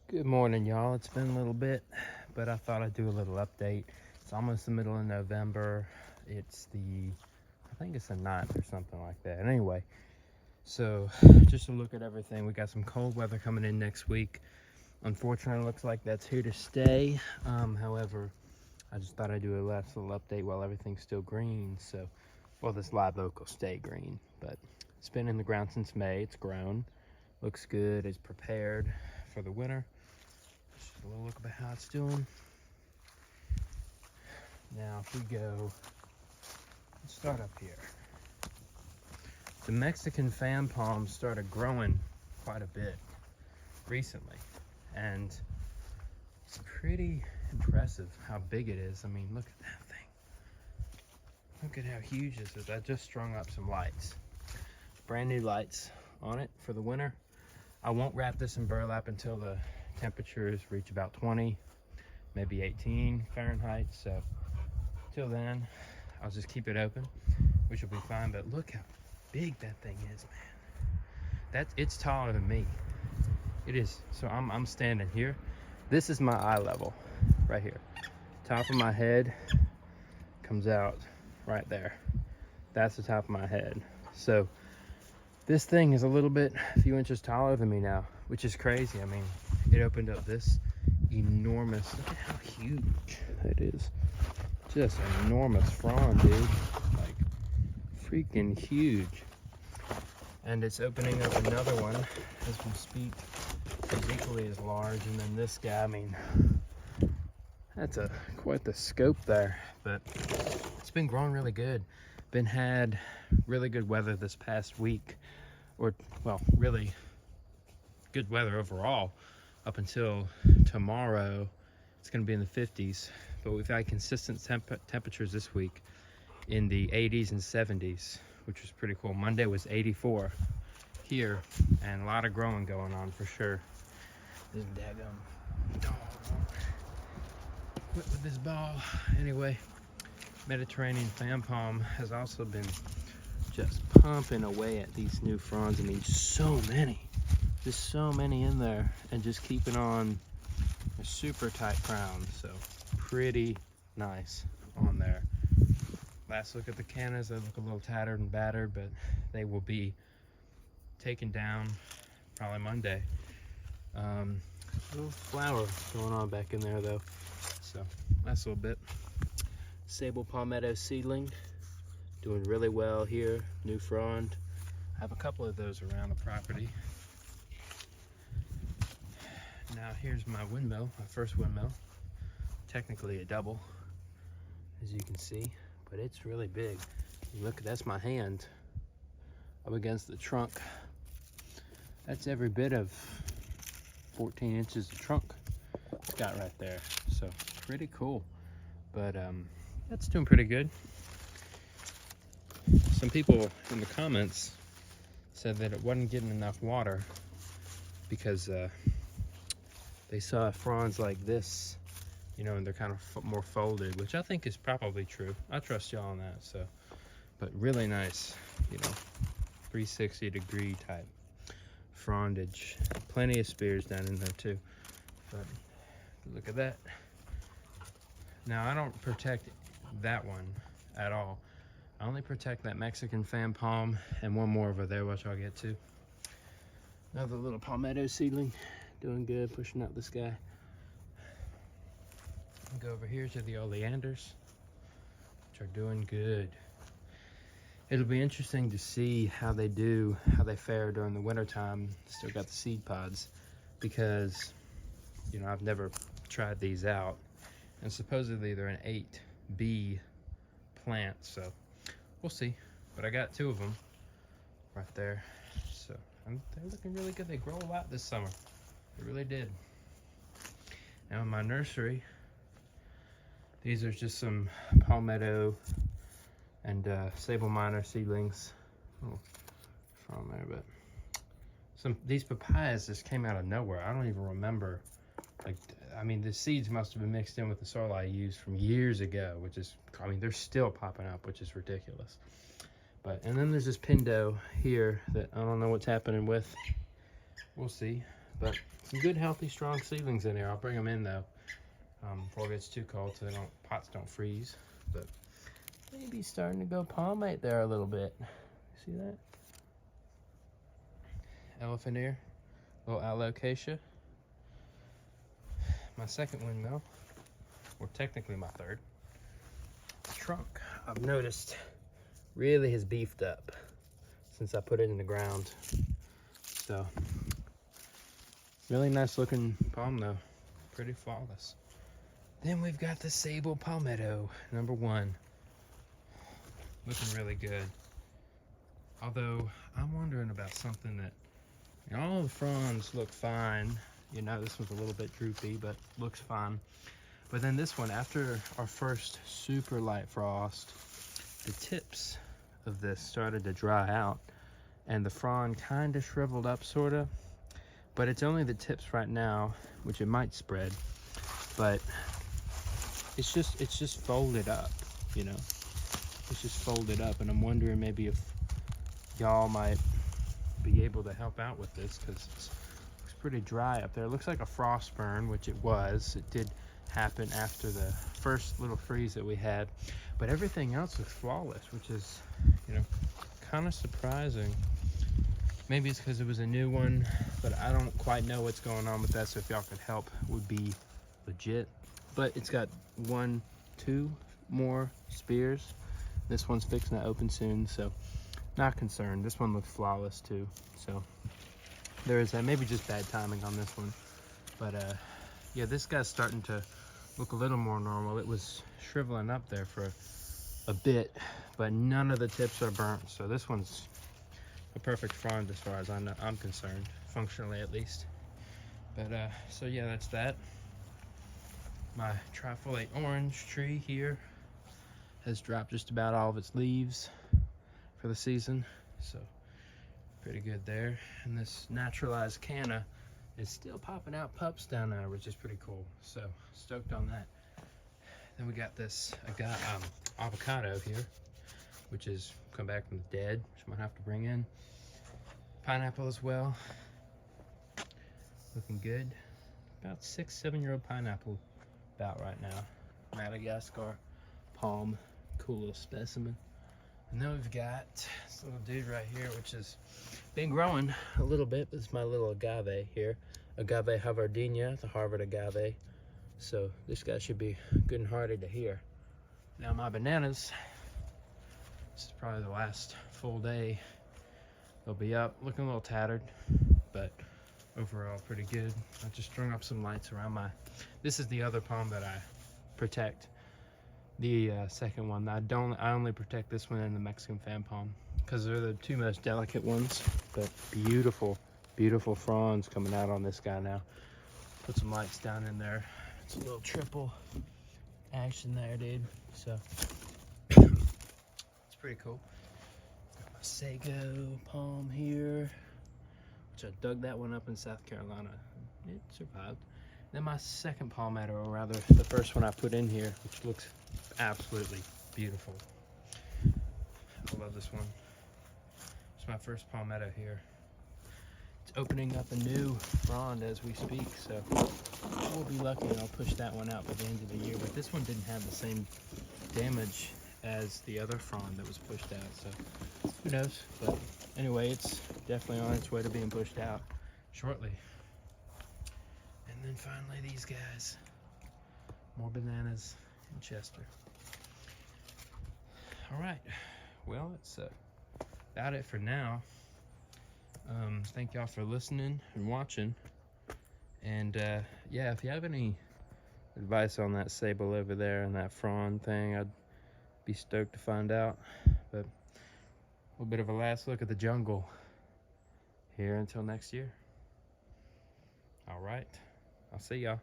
Good morning, y'all. It's been a little bit, but I thought I'd do a little update. It's almost the middle of November. I think it's the 9th or something like that. Anyway, so just to look at everything, we got some cold weather coming in next week. Unfortunately, it looks like that's here to stay. However, I just thought I'd do a last little update while everything's still green. So, well, this live oak will stay green, but it's been in the ground since May. It's grown, looks good, it's prepared for the winter. Just a little look at how it's doing. Now, if we go, let's start up here. The Mexican fan palm started growing quite a bit recently, and it's pretty impressive how big it is. I mean, look at that thing. Look at how huge this is. I just strung up some lights, brand new lights on it for the winter. I won't wrap this in burlap until the temperatures reach about 20, maybe 18 Fahrenheit. So till then, I'll just keep it open, which will be fine. But look how big that thing is, man. It's taller than me. It is. So I'm standing here. This is my eye level right here. Top of my head comes out right there. That's the top of my head. So this thing is a few inches taller than me now, which is crazy. I mean, it opened up this enormous, look at how huge it is. Just an enormous frond, dude. Like, freaking huge. And it's opening up another one as we speak. It's equally as large. And then this guy, I mean, that's quite the scope there. But it's been growing really good. Had really good weather this past week, or well, really good weather overall up until tomorrow. It's going to be in the 50s, but we've had consistent temperatures this week in the 80s and 70s, which was pretty cool. Monday was 84 here, and a lot of growing going on for sure. This daggum dog quit with this ball. Anyway, Mediterranean fan palm has also been just pumping away at these new fronds. I mean, so many, just so many in there, and just keeping on a super tight crown. So pretty nice on there. Last look at the cannas, they look a little tattered and battered, but they will be taken down probably Monday. Little flower going on back in there though, so nice little bit. Sable palmetto seedling, doing really well here, new frond. I have a couple of those around the property. Now here's my windmill, my first windmill. Technically a double, as you can see, but it's really big. Look, that's my hand up against the trunk. That's every bit of 14 inches of trunk it's got right there. So pretty cool, but that's doing pretty good. Some people in the comments said that it wasn't getting enough water because they saw fronds like this, you know, and they're kind of more folded, which I think is probably true. I trust y'all on that. So, but really nice, you know, 360-degree type frondage. Plenty of spears down in there too. But look at that. Now I don't protect that one at all. I only protect that Mexican fan palm and one more over there, which I'll get to. Another little palmetto seedling, doing good, pushing out this guy. I'll go over here to the oleanders, which are doing good. It'll be interesting to see how they fare during the winter time. Still got the seed pods, because, you know, I've never tried these out. And supposedly they're an 8B plant, so we'll see. But I got 2 of them right there, so they're looking really good. They grow a lot this summer. They really did. Now in my nursery, these are just some palmetto and sable minor seedlings. Oh, from there, but these papayas just came out of nowhere. I don't even remember. Like, I mean, the seeds must have been mixed in with the soil I used from years ago, which is, I mean, they're still popping up, which is ridiculous. But, and then there's this pindo here that I don't know what's happening with. We'll see. But some good, healthy, strong seedlings in there. I'll bring them in though before it gets too cold, so pots don't freeze. But maybe starting to go palmate there a little bit. See that? Elephant ear, little alocasia. My second windmill, or technically my third. The trunk, I've noticed, really has beefed up since I put it in the ground. So, really nice looking palm though, pretty flawless. Then we've got the Sable Palmetto, number 1. Looking really good. Although, I'm wondering about something that, you know, all the fronds look fine. You know, this one's a little bit droopy, but looks fine. But then this one, after our first super light frost, the tips of this started to dry out and the frond kind of shriveled up, sort of. But it's only the tips right now, which it might spread, but it's just folded up, you know. It's just folded up, and I'm wondering maybe if y'all might be able to help out with this, because it's pretty dry up there. It looks like a frost burn, which it was. It did happen after the first little freeze that we had, but everything else looks flawless, which is, you know, kind of surprising. Maybe it's because it was a new one, but I don't quite know what's going on with that, so if y'all could help, would be legit. But it's got 1, 2 more spears. This one's fixing to open soon, so not concerned. This one looks flawless too, so there is that. Maybe just bad timing on this one, but yeah, this guy's starting to look a little more normal. It was shriveling up there for a bit, but none of the tips are burnt, so this one's a perfect frond as far as I'm concerned, functionally at least. But so yeah, that's that. My trifoliate orange tree here has dropped just about all of its leaves for the season, so pretty good there. And this naturalized canna is still popping out pups down there, which is pretty cool, so stoked on that. Then we got this avocado here, which has come back from the dead, which I might have to bring in. Pineapple as well, looking good. About 6-7-year-old pineapple about right now. Madagascar palm, cool little specimen. And then we've got this little dude right here, which has been growing a little bit. This is my little agave here, Agave Havardinia, the Harvard agave. So this guy should be good and hardy to hear. Now my bananas, this is probably the last full day. They'll be up, looking a little tattered, but overall pretty good. I just strung up some lights around my, this is the other palm that I protect. The second one, I only protect this one and the Mexican fan palm, because they're the 2 most delicate ones. But beautiful, beautiful fronds coming out on this guy now. Put some lights down in there. It's a little triple action there, dude. So it's pretty cool. Got my Sago palm here, which I dug that one up in South Carolina. It survived. Then my second palmetto, or rather the first one I put in here, which looks absolutely beautiful. I love this one. It's my first palmetto here. It's opening up a new frond as we speak, so we'll be lucky and I'll push that one out by the end of the year. But this one didn't have the same damage as the other frond that was pushed out, so who knows. But anyway, it's definitely on its way to being pushed out shortly. And then finally these guys, more bananas in Chester. All right, well, that's about it for now. Thank y'all for listening and watching. And yeah, if you have any advice on that sable over there and that frond thing, I'd be stoked to find out. But a little bit of a last look at the jungle here until next year. All right, I'll see y'all.